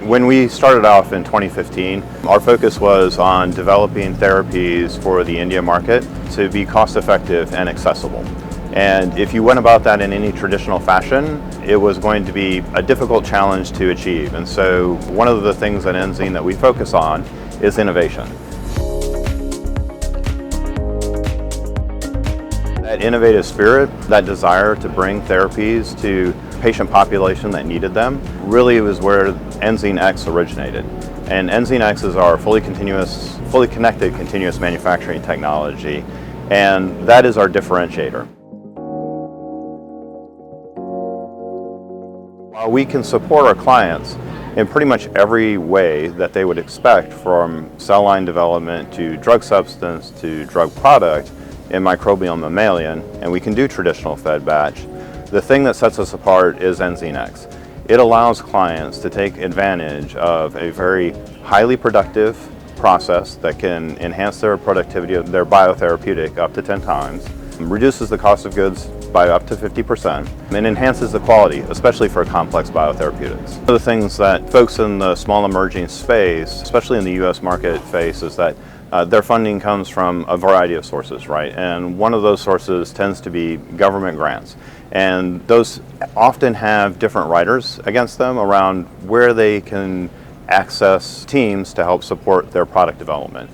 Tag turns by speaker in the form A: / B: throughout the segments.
A: When we started off in 2015, our focus was on developing therapies for the India market to be cost effective and accessible. And if you went about that in any traditional fashion, it was going to be a difficult challenge to achieve. And so one of the things at Enzene that we focus on is innovation. That innovative spirit, that desire to bring therapies to patient population that needed them, really was where EnzeneX originated. And EnzeneX is our fully connected continuous manufacturing technology, and that is our differentiator. While we can support our clients in pretty much every way that they would expect, from cell line development to drug substance to drug product in microbial mammalian, and we can do traditional fed batch, the thing that sets us apart is EnzeneX. It allows clients to take advantage of a very highly productive process that can enhance their productivity of their biotherapeutic up to 10 times, reduces the cost of goods by up to 50%, and enhances the quality, especially for complex biotherapeutics. One of the things that folks in the small emerging space, especially in the US market, face is that their funding comes from a variety of sources, right? And one of those sources tends to be government grants. And those often have different riders against them around where they can access teams to help support their product development.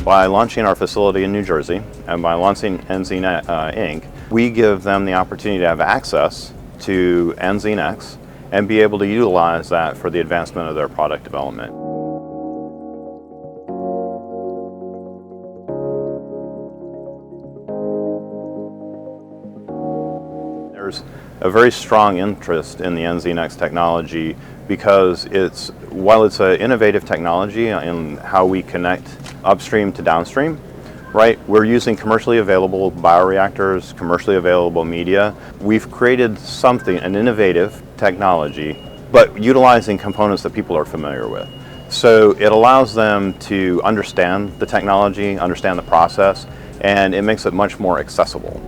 A: By launching our facility in New Jersey and by launching Enzene Inc., we give them the opportunity to have access to EnzeneX and be able to utilize that for the advancement of their product development. There's a very strong interest in the EnzeneX technology because while it's an innovative technology in how we connect upstream to downstream, right? We're using commercially available bioreactors, commercially available media. We've created something, an innovative technology, but utilizing components that people are familiar with. So it allows them to understand the technology, understand the process, and it makes it much more accessible.